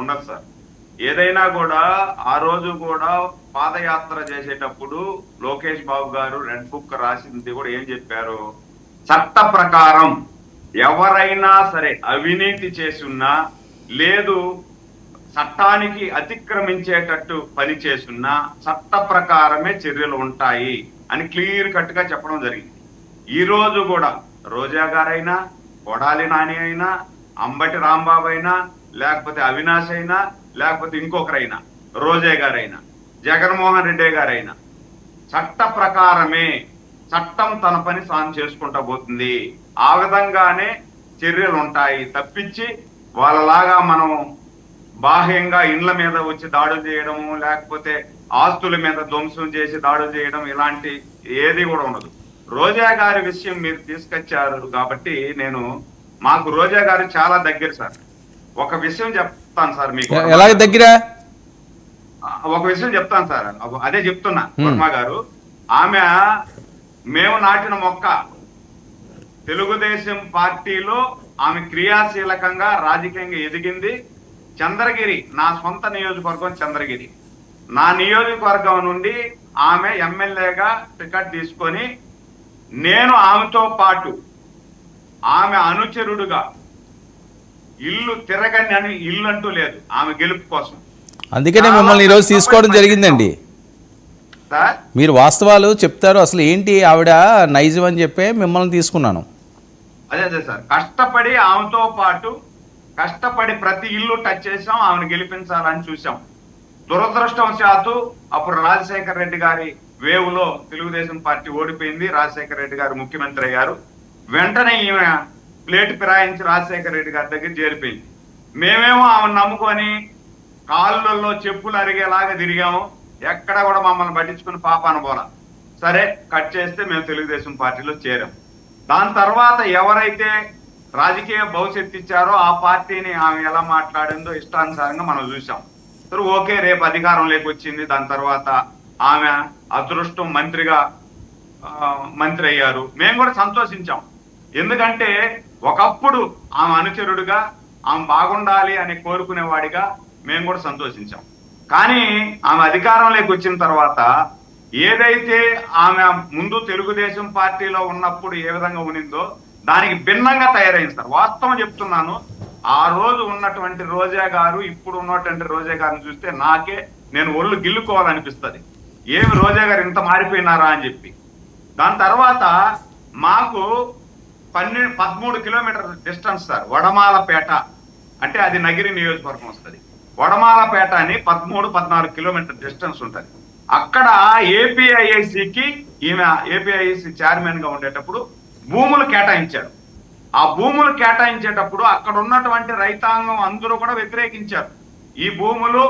ఉండదు సార్. ఏదైనా కూడా ఆ రోజు కూడా పాదయాత్ర చేసేటప్పుడు లోకేష్ బాబు గారు రెడ్ బుక్ రాసింది కూడా ఏం చెప్పారు, చట్ట ప్రకారం ఎవరైనా సరే అవినీతి చేసి ఉన్నా లేదు చట్టానికి అతిక్రమించేటట్టు పని చేసున్నా చట్ట ప్రకారమే చర్యలు ఉంటాయి అని క్లియర్ కట్ గా చెప్పడం జరిగింది. ఈ రోజు కూడా రోజా గారైనా, కొడాలి నాని అయినా, అంబటి రాంబాబు అయినా, లేకపోతే అవినాష్ అయినా, లేకపోతే ఇంకొకరైనా, రోజా గారైనా, జగన్మోహన్ రెడ్డి గారైనా చట్ట ప్రకారమే చట్టం తన పని తాను చేసుకుంటా పోతుంది. ఆ విధంగానే చర్యలు ఉంటాయి తప్పించి వాళ్ళలాగా మనం బాహ్యంగా ఇండ్ల మీద వచ్చి దాడులు చేయడము, లేకపోతే ఆస్తుల మీద ధ్వంసం చేసి దాడులు చేయడం ఇలాంటి ఏది కూడా ఉండదు. రోజా గారి విషయం మీరు తీసుకొచ్చారు కాబట్టి మాకు రోజా గారు చాలా దగ్గర సార్. ఒక విషయం చెప్తాను సార్ మీకు. ఎలాగ దగ్గర? ఒక విషయం చెప్తాను సార్, అదే చెప్తున్నా. వర్మ గారు మేము నాటిన మొక్క తెలుగుదేశం పార్టీలో ఆమె క్రియాశీలకంగా రాజకీయంగా ఎదిగింది. చంద్రగిరి నా సొంత నియోజకవర్గం చంద్రగిరి. నా నియోజకవర్గం నుండి ఆమె ఎమ్మెల్యేగా టికెట్ తీసుకొని నేను ఆమెతో పాటు ఆమె అనుచరుడుగా ఇల్లు తిరగని అని ఇల్లు అంటూ లేదు ఆమె గెలుపు కోసం. అందుకనే మిమ్మల్ని ఈరోజు తీసుకోవడం జరిగిందండి. మీరు వాస్తవాలు చెప్తారు, అసలు ఏంటి ఆవిడ నైజం అని చెప్పి మిమ్మల్ని తీసుకున్నాను. అదే సార్, కష్టపడి ఆమెతో పాటు కష్టపడి ప్రతి ఇల్లు టచ్ చేసాం, ఆమెను గెలిపించాలని చూసాం. దురదృష్టవశాత్తు అప్పుడు రాజశేఖర రెడ్డి గారి వేవులో తెలుగుదేశం పార్టీ ఓడిపోయింది. రాజశేఖర రెడ్డి గారు ముఖ్యమంత్రి అయ్యారు. వెంటనే ఈమె ప్లేట్ ఫిరాయించి రాజశేఖర రెడ్డి గారి దగ్గర చేరిపోయింది. మేమేమో ఆమెను నమ్ముకొని కాళ్ళల్లో చెప్పులు అరిగేలాగా తిరిగాము. ఎక్కడ కూడా మమ్మల్ని పట్టించుకుని పాపాన పోలా. సరే, కట్ చేస్తే మేము తెలుగుదేశం పార్టీలో చేరాం. దాని తర్వాత ఎవరైతే రాజకీయ భవిష్యత్తు ఇచ్చారో ఆ పార్టీని ఆమె ఎలా మాట్లాడిందో ఇష్టానుసారంగా మనం చూసాం. సరే, ఓకే, రేపు అధికారంలోకి వచ్చింది. దాని తర్వాత ఆమె అదృష్టం మంత్రి అయ్యారు. మేము కూడా సంతోషించాం. ఎందుకంటే ఒకప్పుడు ఆమె అనుచరుడుగా ఆమె బాగుండాలి అని కోరుకునేవాడిగా మేము కూడా సంతోషించాం. కానీ ఆమె అధికారంలోకి వచ్చిన తర్వాత ఏదైతే ఆమె ముందు తెలుగుదేశం పార్టీలో ఉన్నప్పుడు ఏ విధంగా ఉనిందో దానికి భిన్నంగా తయారైంది సార్. వాస్తవం చెప్తున్నాను. ఆ రోజు ఉన్నటువంటి రోజా గారు ఇప్పుడు ఉన్నటువంటి రోజా గారిని చూస్తే నేను ఒళ్ళు గిల్లుకోవాలనిపిస్తుంది. ఏమి రోజా గారు ఇంత మారిపోయినారా అని చెప్పి. దాని తర్వాత మాకు 13 కిలోమీటర్ డిస్టెన్స్ సార్ వడమాలపేట, అంటే అది నగిరి నియోజకవర్గం వస్తుంది. వడమాలపేట అని 13-14 కిలోమీటర్ డిస్టెన్స్ ఉంటుంది. అక్కడ ఏపీఐఐసికి ఈమె ఏపీఐఐసి చైర్మన్ గా ఉండేటప్పుడు భూములు కేటాయించారు. ఆ భూములు కేటాయించేటప్పుడు అక్కడ ఉన్నటువంటి రైతాంగం అందరూ కూడా వ్యతిరేకించారు, ఈ భూములు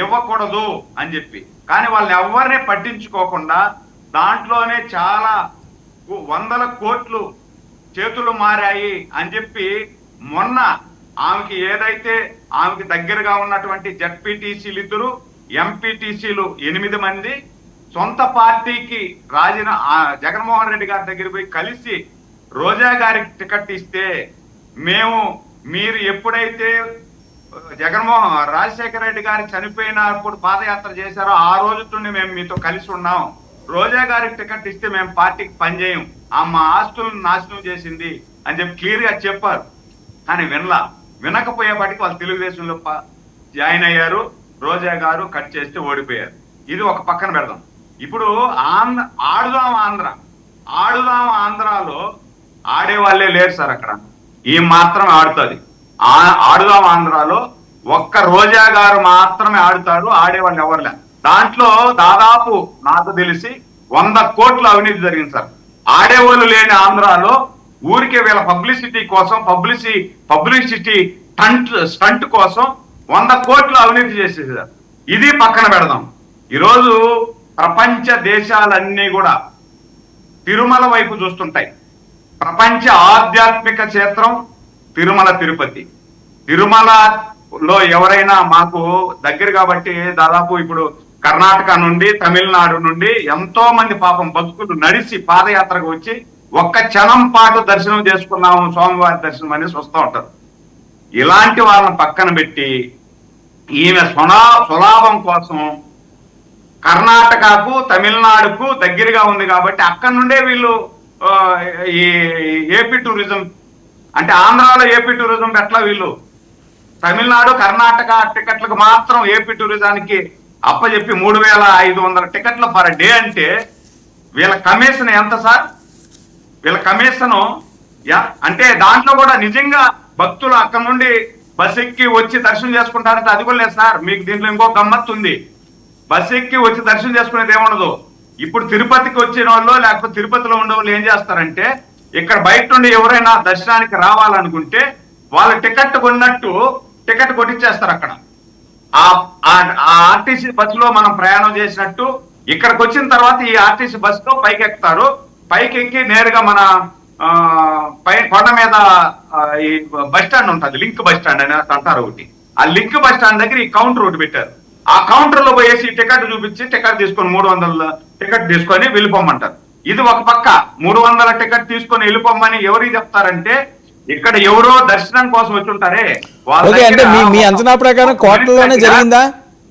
ఇవ్వకూడదు అని చెప్పి. కానీ వాళ్ళని ఎవరిని పట్టించుకోకుండా దాంట్లోనే చాలా 100 కోట్లు చేతులు మారాయి అని చెప్పి మొన్న ఆమెకి ఏదైతే ఆమెకి దగ్గరగా ఉన్నటువంటి జడ్పీటీసీలు 2, ఎంపీటీసీలు 8 మంది సొంత పార్టీకి జగన్మోహన్ రెడ్డి గారి దగ్గర పోయి కలిసి రోజా గారికి టికెట్ ఇస్తే మీరు ఎప్పుడైతే రాజశేఖర రెడ్డి గారి చనిపోయినప్పుడు పాదయాత్ర చేశారో ఆ రోజుతోనే మేము మీతో కలిసి ఉన్నాం. రోజా గారికి టికెట్ ఇస్తే మేము పార్టీకి పనిచేయం, మా ఆస్తులను నాశనం చేసింది అని చెప్పి క్లియర్ గా చెప్పారు. కానీ వినకపోయేపాటికి వాళ్ళు తెలుగుదేశంలో జాయిన్ అయ్యారు. రోజా గారు కట్ చేస్తే ఓడిపోయారు. ఇది ఒక పక్కన పెడదాం. ఇప్పుడు ఆడుదాం ఆంధ్రాలో ఆడే వాళ్ళే లేరు సార్. అక్కడ ఈ మాత్రం ఆడుతుంది. ఆడుదాం ఆంధ్రాలో ఒక్క రోజా గారు మాత్రమే ఆడుతారు, ఆడేవాళ్ళు ఎవరులే. దాంట్లో దాదాపు నాకు తెలిసి 100 కోట్ల అవినీతి జరిగింది సార్. ఆడేవాళ్ళు లేని ఆంధ్రాలో ఊరికే వీళ్ళ పబ్లిసిటీ కోసం పబ్లిసిటీ స్టంట్ కోసం 100 కోట్ల అవినీతి చేసేసారు. ఇది పక్కన పెడదాం. ఈరోజు ప్రపంచ దేశాలన్నీ కూడా తిరుమల వైపు చూస్తుంటాయి. ప్రపంచ ఆధ్యాత్మిక క్షేత్రం తిరుమల తిరుపతి. తిరుమలలో ఎవరైనా మాకు దగ్గర కాబట్టి దాదాపు ఇప్పుడు కర్ణాటక నుండి తమిళనాడు నుండి ఎంతో మంది పాపం భక్తులు నడిచి పాదయాత్రకు వచ్చి ఒక్క క్షణం పాటు దర్శనం చేసుకున్నాము, స్వామివారి దర్శనం అనేసి వస్తూ ఉంటారు. ఇలాంటి వాళ్ళని పక్కన పెట్టి ఈమె సులాభం కోసం కర్ణాటకకు తమిళనాడుకు దగ్గరగా ఉంది కాబట్టి అక్కడి నుండే వీళ్ళు ఈ ఏపీ టూరిజం అంటే ఆంధ్రాలో ఏపీ టూరిజం ఎట్లా వీళ్ళు తమిళనాడు కర్ణాటక టికెట్లకు మాత్రం ఏపీ టూరిజానికి అప్పచెప్పి 3,500 టికెట్ల పర్ డే అంటే వీళ్ళ కమిషన్ ఎంత సార్? వీళ్ళ కమిషన్ అంటే దాంట్లో కూడా నిజంగా భక్తులు అక్కడ నుండి బస్ ఎక్కి వచ్చి దర్శనం చేసుకుంటారంటే అది కూడా లేదు సార్. మీకు దీంట్లో ఇంకో గమ్మత్తు ఉంది. బస్ ఎక్కి వచ్చి దర్శనం చేసుకునేది ఏముండదు. ఇప్పుడు తిరుపతికి వచ్చిన వాళ్ళు లేకపోతే తిరుపతిలో ఉండే వాళ్ళు ఏం చేస్తారంటే ఇక్కడ బయట నుండి ఎవరైనా దర్శనానికి రావాలనుకుంటే వాళ్ళ టికెట్ కొన్నట్టు టికెట్ కొట్టించేస్తారు అక్కడ. ఆ ఆర్టీసీ బస్సులో మనం ప్రయాణం చేసినట్టు ఇక్కడికి వచ్చిన తర్వాత ఈ ఆర్టీసీ బస్సులో పైకి ఎక్కుతారు. పైకి ఎక్కి నేరుగా మన కొండ మీద ఈ బస్ స్టాండ్ ఉంటుంది, లింక్ బస్ స్టాండ్ అని అంటారు ఒకటి. ఆ లింక్ బస్ స్టాండ్ దగ్గర ఈ కౌంటర్ ఒకటి పెట్టారు. ఆ కౌంటర్ లో పోయేసి టికెట్ చూపించి టికెట్ తీసుకొని 300 టికెట్ తీసుకొని వెళ్ళిపోమంటారు. ఇది ఒక పక్క 300 టికెట్ తీసుకొని వెళ్ళిపోమని ఎవరికి చెప్తారంటే ఇక్కడ ఎవరో దర్శనం కోసం వచ్చి ఉంటారే ఓకే. అంటే మీ అంచనా ప్రకారం కోట్లలోనే జరిగిందా?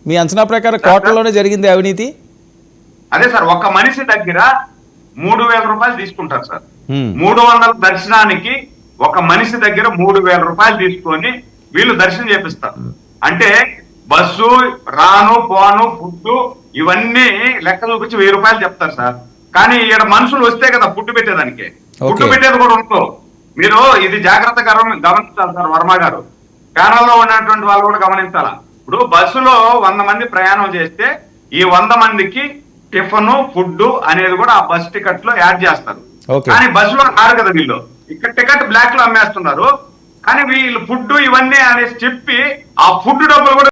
మీ అంచనా ప్రకారం కోట్లలోనే జరిగింది అవినీతి? అదే సార్, ఒక మనిషి దగ్గర 3,000 రూపాయలు తీసుకుంటారు సార్. 300 దర్శనానికి ఒక మనిషి దగ్గర 3,000 రూపాయలు తీసుకొని వీళ్ళు దర్శనం చేపిస్తారు. అంటే బస్సు రాను పోను ఫుడ్ ఇవన్నీ లెక్క చూపించి 1,000 రూపాయలు చెప్తారు సార్. కానీ ఇక్కడ మనుషులు వస్తే కదా ఫుడ్ పెట్టేదానికి, ఫుడ్ పెట్టేది కూడా ఉండదు. మీరు ఇది జాగ్రత్తగా గమనించాలి సార్. వర్మ గారు ప్యానల్లో ఉన్నటువంటి వాళ్ళు కూడా గమనించాలా. ఇప్పుడు బస్సులో 100 మంది ప్రయాణం చేస్తే ఈ 100 మందికి టిఫిన్ ఫుడ్ అనేది కూడా ఆ బస్ టికెట్ లో యాడ్ చేస్తారు. కానీ బస్సులో కాదు కదా వీళ్ళు, ఇక్కడ టికెట్ బ్లాక్ లో అమ్మేస్తున్నారు. కానీ వీళ్ళు ఫుడ్ ఇవన్నీ అనేసి చెప్పి ఆ ఫుడ్ డబ్బులు కూడా